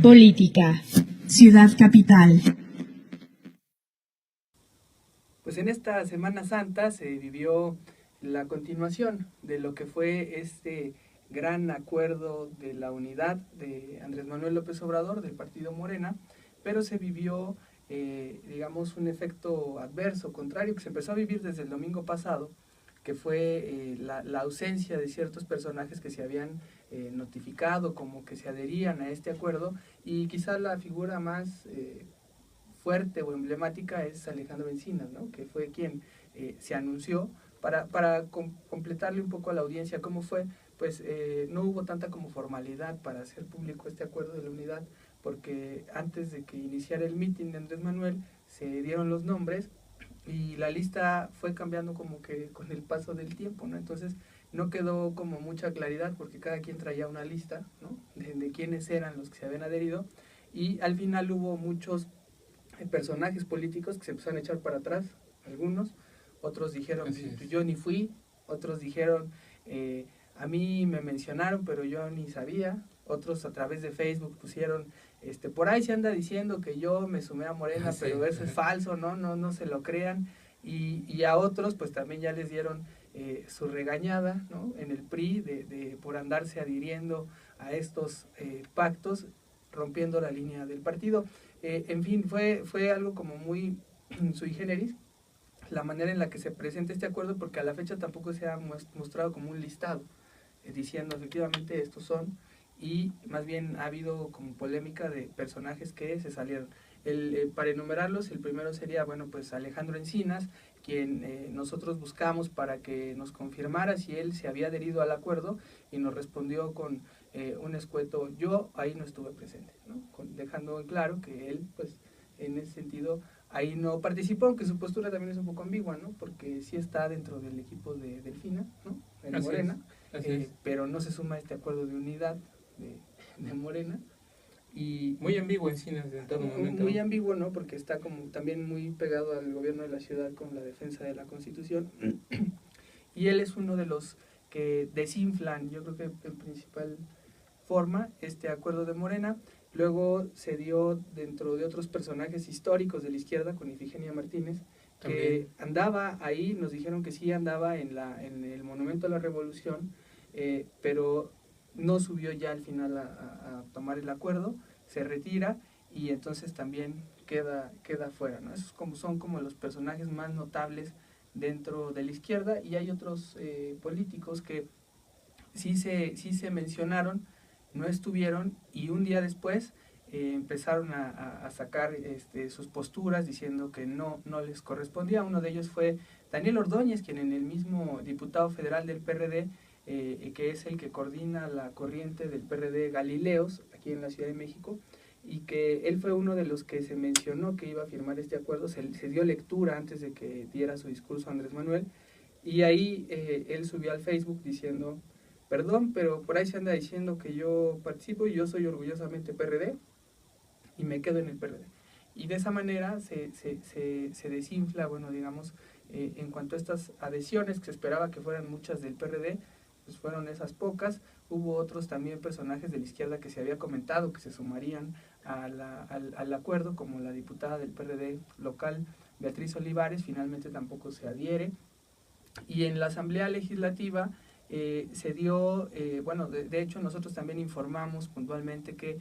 Política. Ciudad Capital. Pues en esta Semana Santa se vivió la continuación de lo que fue este gran acuerdo de la unidad de Andrés Manuel López Obrador del partido Morena, pero se vivió, digamos, un efecto adverso, contrario, que se empezó a vivir desde el domingo pasado, que fue la ausencia de ciertos personajes que se habían notificado como que se adherían a este acuerdo, y quizá la figura más fuerte o emblemática es Alejandro Encinas, ¿no? Que fue quien se anunció para completarle un poco a la audiencia cómo fue. Pues no hubo tanta como formalidad para hacer público este acuerdo de la unidad, porque antes de que iniciara el mitin de Andrés Manuel se dieron los nombres y la lista fue cambiando como que con el paso del tiempo, ¿no? Entonces no quedó como mucha claridad porque cada quien traía una lista, ¿no? de quiénes eran los que se habían adherido, y al final hubo muchos personajes políticos que se empezaron a echar para atrás, algunos, otros dijeron, pues, yo ni fui, otros dijeron, a mí me mencionaron pero yo ni sabía, otros a través de Facebook pusieron, por ahí se anda diciendo que yo me sumé a Morena, pero eso es falso, no se lo crean, y a otros pues también ya les dieron su regañada, ¿no? En el PRI por andarse adhiriendo a estos pactos, rompiendo la línea del partido. En fin, fue algo como muy sui generis la manera en la que se presenta este acuerdo, porque a la fecha tampoco se ha mostrado como un listado diciendo efectivamente estos son, y más bien ha habido como polémica de personajes que se salieron. Para enumerarlos, el primero sería, bueno, pues Alejandro Encinas, quien nosotros buscamos para que nos confirmara si él se había adherido al acuerdo, y nos respondió con un escueto, yo ahí no estuve presente, ¿no? Dejando en claro que él, pues, en ese sentido, ahí no participó, aunque su postura también es un poco ambigua, ¿no? Porque sí está dentro del equipo de Delfina, ¿no? De Morena, pero no se suma a este acuerdo de unidad de Morena. Y muy ambiguo Encinas en todo momento. Muy ambiguo, ¿no? Porque está como también muy pegado al gobierno de la ciudad con la defensa de la Constitución. Y él es uno de los que desinflan, yo creo que en principal forma, este acuerdo de Morena. Luego se dio dentro de otros personajes históricos de la izquierda, con Ifigenia Martínez, que andaba ahí, nos dijeron que sí andaba en el Monumento a la Revolución, pero no subió ya al final a tomar el acuerdo, se retira, y entonces también queda fuera, ¿no? Esos son como los personajes más notables dentro de la izquierda, y hay otros políticos que sí se mencionaron, no estuvieron, y un día después empezaron a sacar sus posturas diciendo que no les correspondía. Uno de ellos fue Daniel Ordóñez, quien en el mismo diputado federal del PRD, que es el que coordina la corriente del PRD Galileos aquí en la Ciudad de México, y que él fue uno de los que se mencionó que iba a firmar este acuerdo. Se dio lectura antes de que diera su discurso Andrés Manuel, y ahí él subió al Facebook diciendo, perdón, pero por ahí se anda diciendo que yo participo y yo soy orgullosamente PRD y me quedo en el PRD. Y de esa manera se desinfla, bueno, digamos, en cuanto a estas adhesiones, que se esperaba que fueran muchas del PRD, pues fueron esas pocas. Hubo otros también personajes de la izquierda que se había comentado que se sumarían al acuerdo, como la diputada del PRD local, Beatriz Olivares, finalmente tampoco se adhiere. Y en la Asamblea Legislativa se dio, bueno, de hecho nosotros también informamos puntualmente que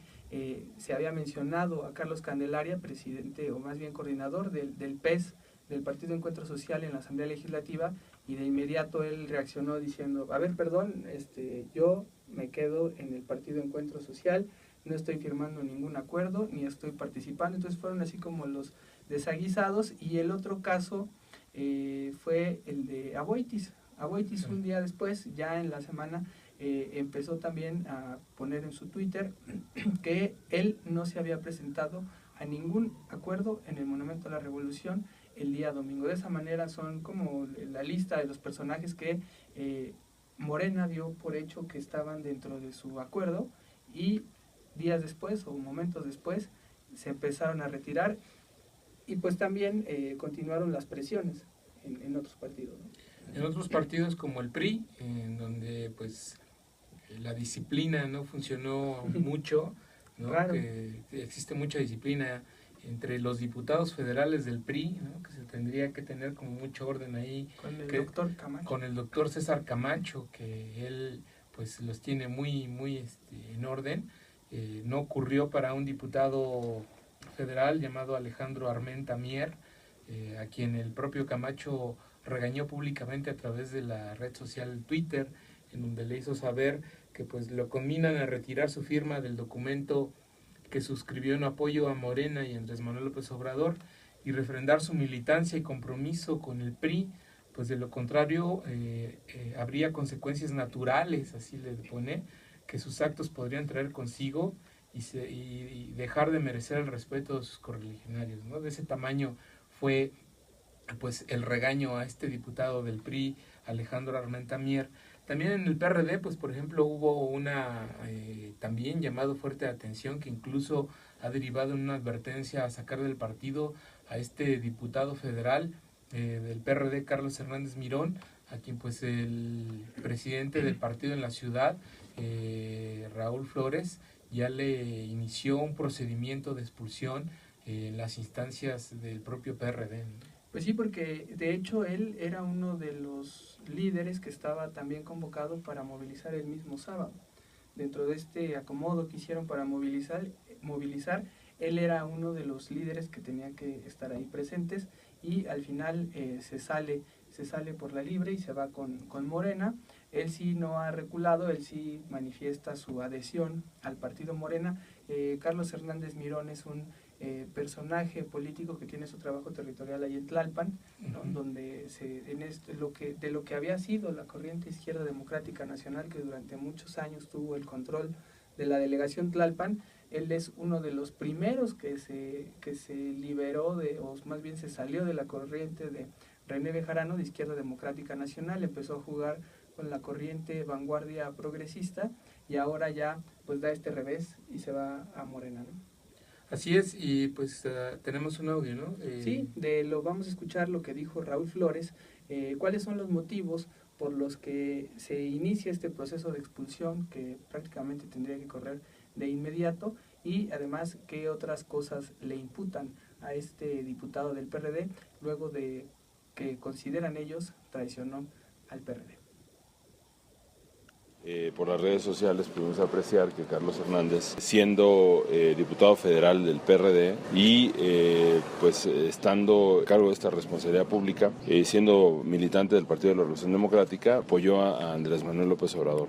se había mencionado a Carlos Candelaria, presidente o más bien coordinador del PES, del Partido Encuentro Social, en la Asamblea Legislativa, y de inmediato él reaccionó diciendo, a ver, perdón, yo me quedo en el Partido Encuentro Social, no estoy firmando ningún acuerdo, ni estoy participando. Entonces fueron así como los desaguisados. Y el otro caso fue el de Aboitis. Aboitis, un día después, ya en la semana, empezó también a poner en su Twitter que él no se había presentado a ningún acuerdo en el Monumento a la Revolución el día domingo. De esa manera son como la lista de los personajes que Morena dio por hecho que estaban dentro de su acuerdo, y días después o momentos después se empezaron a retirar, y pues también continuaron las presiones en otros partidos, ¿no? En otros partidos como el PRI, en donde pues la disciplina no funcionó mucho, ¿no? Claro. Que existe mucha disciplina entre los diputados federales del PRI, ¿no? Que se tendría que tener como mucho orden ahí. Con el que, doctor Camacho. Con el doctor César Camacho, que él pues los tiene muy, muy en orden. No ocurrió para un diputado federal llamado Alejandro Armenta Mier, a quien el propio Camacho regañó públicamente a través de la red social Twitter, en donde le hizo saber que pues lo conminan a retirar su firma del documento que suscribió en apoyo a Morena y Andrés Manuel López Obrador y refrendar su militancia y compromiso con el PRI, pues de lo contrario habría consecuencias naturales, así le pone, que sus actos podrían traer consigo y dejar de merecer el respeto de sus correligionarios, ¿no? De ese tamaño fue pues el regaño a este diputado del PRI, Alejandro Armenta Mier. También en el PRD, pues por ejemplo, hubo una también llamado fuerte atención que incluso ha derivado en una advertencia a sacar del partido a este diputado federal del PRD, Carlos Hernández Mirón, a quien pues el presidente del partido en la ciudad, Raúl Flores, ya le inició un procedimiento de expulsión en las instancias del propio PRD, ¿no? Pues sí, porque de hecho él era uno de los líderes que estaba también convocado para movilizar el mismo sábado. Dentro de este acomodo que hicieron para movilizar, él era uno de los líderes que tenía que estar ahí presentes y al final se sale por la libre y se va con Morena. Él sí no ha reculado, él sí manifiesta su adhesión al partido Morena. Carlos Hernández Mirón es un personaje político que tiene su trabajo territorial ahí en Tlalpan, ¿no? Donde de lo que había sido la corriente izquierda democrática nacional, que durante muchos años tuvo el control de la delegación Tlalpan. Él es uno de los primeros que se liberó o más bien se salió de la corriente de René Bejarano de Izquierda Democrática Nacional, empezó a jugar con la corriente vanguardia progresista y ahora ya pues da este revés y se va a Morena, ¿no? Así es, y pues tenemos un audio, ¿no? Sí, vamos a escuchar lo que dijo Raúl Flores, cuáles son los motivos por los que se inicia este proceso de expulsión que prácticamente tendría que correr de inmediato y además qué otras cosas le imputan a este diputado del PRD luego de que consideran ellos traicionó al PRD. Por las redes sociales pudimos apreciar que Carlos Hernández, siendo diputado federal del PRD y pues estando a cargo de esta responsabilidad pública, siendo militante del Partido de la Revolución Democrática, apoyó a Andrés Manuel López Obrador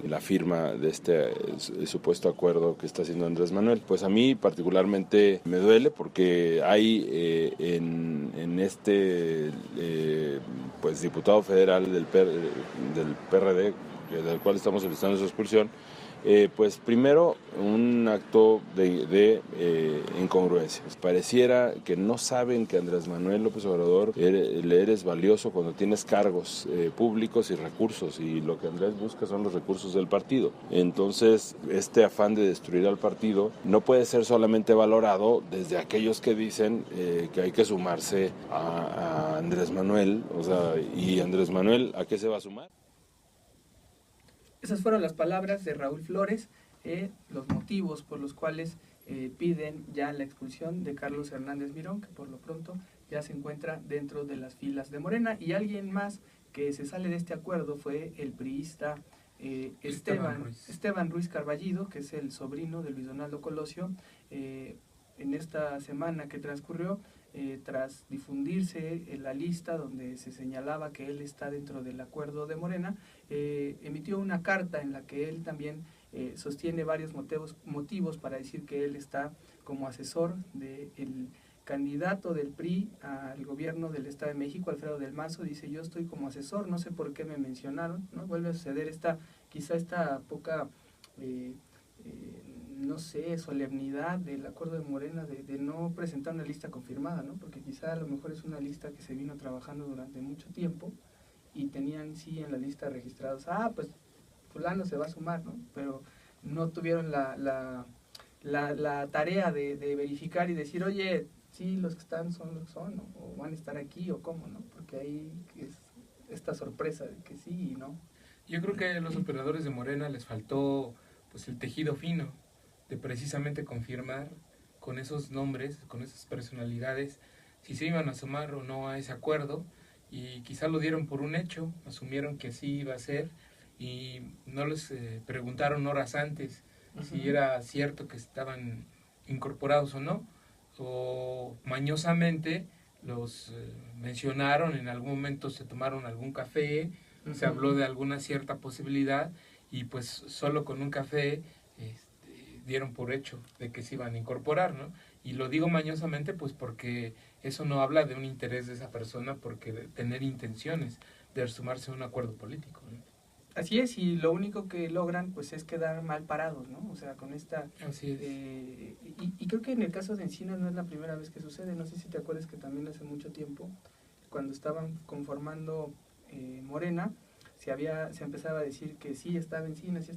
la firma de este supuesto acuerdo que está haciendo Andrés Manuel. Pues a mí particularmente me duele porque hay en este pues diputado federal del PRD, del cual estamos solicitando su expulsión, pues primero un acto de incongruencia. Pareciera que no saben que Andrés Manuel López Obrador le eres valioso cuando tienes cargos públicos y recursos, y lo que Andrés busca son los recursos del partido. Entonces, este afán de destruir al partido no puede ser solamente valorado desde aquellos que dicen que hay que sumarse a Andrés Manuel, o sea, ¿y Andrés Manuel a qué se va a sumar? Esas fueron las palabras de Raúl Flores, los motivos por los cuales piden ya la expulsión de Carlos Hernández Mirón, que por lo pronto ya se encuentra dentro de las filas de Morena. Y alguien más que se sale de este acuerdo fue el priista Esteban Ruiz Carballido, que es el sobrino de Luis Donaldo Colosio. En esta semana que transcurrió, tras difundirse la lista donde se señalaba que él está dentro del acuerdo de Morena, emitió una carta en la que él también sostiene varios motivos para decir que él está como asesor del candidato del PRI al gobierno del Estado de México, Alfredo del Mazo. Dice: yo estoy como asesor, no sé por qué me mencionaron, ¿no? Vuelve a suceder esta poca no sé, solemnidad del acuerdo de Morena de no presentar una lista confirmada, ¿no? Porque quizá a lo mejor es una lista que se vino trabajando durante mucho tiempo y tenían sí en la lista registrados, pues fulano se va a sumar, ¿no? Pero no tuvieron la tarea de verificar y decir, oye, sí, los que están son los que son, ¿no? O van a estar aquí o cómo, ¿no? Porque ahí es esta sorpresa de que sí y no. Yo creo que a los operadores de Morena les faltó pues el tejido fino, de precisamente confirmar con esos nombres, con esas personalidades, si se iban a sumar o no a ese acuerdo, y quizá lo dieron por un hecho, asumieron que así iba a ser, y no les preguntaron horas antes si era cierto que estaban incorporados o no, o mañosamente los mencionaron, en algún momento se tomaron algún café, se habló de alguna cierta posibilidad, y pues solo con un café dieron por hecho de que se iban a incorporar, ¿no? Y lo digo mañosamente pues porque eso no habla de un interés de esa persona porque de tener intenciones de sumarse a un acuerdo político, ¿no? Así es, y lo único que logran pues es quedar mal parados, ¿no? O sea, con esta... Así es. Y creo que en el caso de Encinas no es la primera vez que sucede, no sé si te acuerdas que también hace mucho tiempo, cuando estaban conformando Morena, se empezaba a decir que sí estaba Encinas, y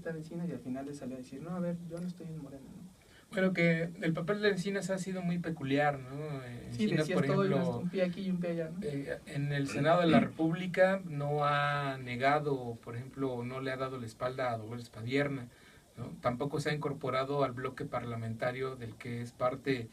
al final le salía a decir, no, a ver, yo no estoy en Morena, ¿no? Bueno, que el papel de Encinas ha sido muy peculiar, ¿no? Sí, Encinas, decías por todo, ejemplo, un pie aquí y un pie allá, ¿no? en el Senado de la República no ha negado, por ejemplo, no le ha dado la espalda a Dolores Padierna, ¿no? Tampoco se ha incorporado al bloque parlamentario del que es parte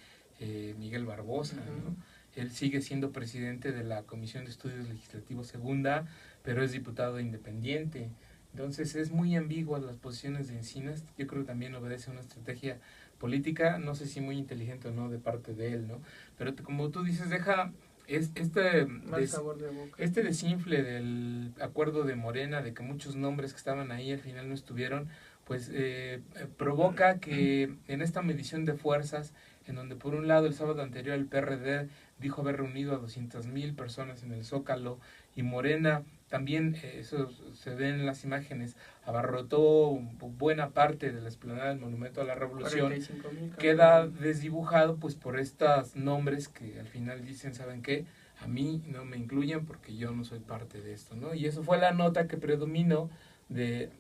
Miguel Barbosa, ¿no? Él sigue siendo presidente de la Comisión de Estudios Legislativos Segunda, pero es diputado independiente. Entonces es muy ambigua las posiciones de Encinas. Yo creo que también obedece a una estrategia política, no sé si muy inteligente o no de parte de él, ¿no? Pero como tú dices, deja Sabor de boca. este desinfle del acuerdo de Morena, de que muchos nombres que estaban ahí al final no estuvieron, pues provoca que en esta medición de fuerzas, en donde por un lado el sábado anterior el PRD dijo haber reunido a 200,000 personas en el Zócalo, y Morena también, eso se ve en las imágenes, abarrotó buena parte de la explanada del Monumento a la Revolución, 45,000 queda desdibujado pues por estos nombres que al final dicen, ¿saben qué? A mí no me incluyen porque yo no soy parte de esto, ¿no? Y eso fue la nota que predominó de,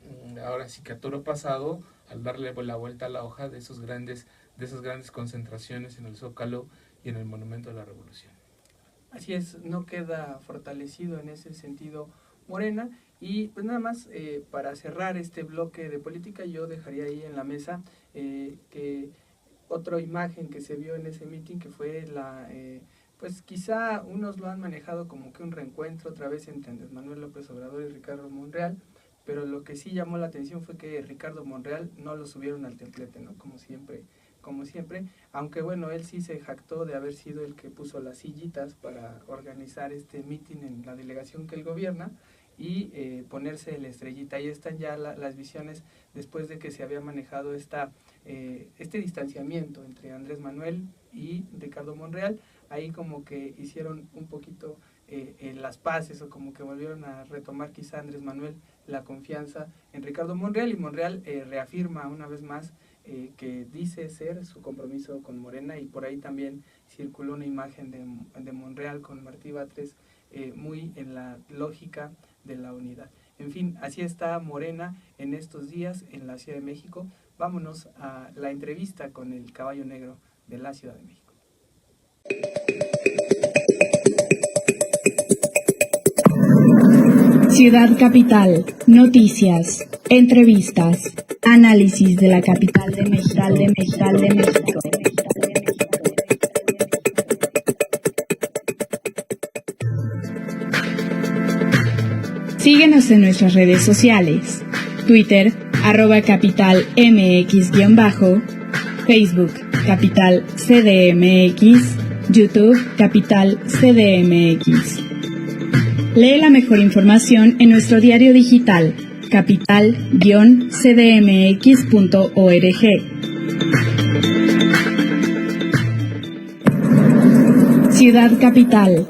ahora sí que a toro pasado, al darle la vuelta a la hoja de esas grandes concentraciones en el Zócalo y en el Monumento a la Revolución. Así es, no queda fortalecido en ese sentido Morena. Y pues nada más, para cerrar este bloque de política, yo dejaría ahí en la mesa que otra imagen que se vio en ese meeting, que fue pues quizá unos lo han manejado como que un reencuentro otra vez entre Andrés Manuel López Obrador y Ricardo Monreal, pero lo que sí llamó la atención fue que Ricardo Monreal no lo subieron al templete, ¿no? Como siempre, aunque bueno, él sí se jactó de haber sido el que puso las sillitas para organizar este meeting en la delegación que él gobierna y ponerse la estrellita. Ahí están ya las visiones después de que se había manejado este distanciamiento entre Andrés Manuel y Ricardo Monreal. Ahí como que hicieron un poquito las paces, o como que volvieron a retomar quizá Andrés Manuel la confianza en Ricardo Monreal, y Monreal reafirma una vez más que dice ser su compromiso con Morena, y por ahí también circuló una imagen de Monreal con Martí Batres muy en la lógica de la unidad. En fin, así está Morena en estos días en la Ciudad de México. Vámonos a la entrevista con el caballo negro de la Ciudad de México. Ciudad Capital, noticias, entrevistas, análisis de la capital de México. Síguenos en nuestras redes sociales, Twitter, @capitalmx_, Facebook, Capital CDMX, YouTube, Capital CDMX. Lee la mejor información en nuestro diario digital, capital-cdmx.org. Ciudad Capital,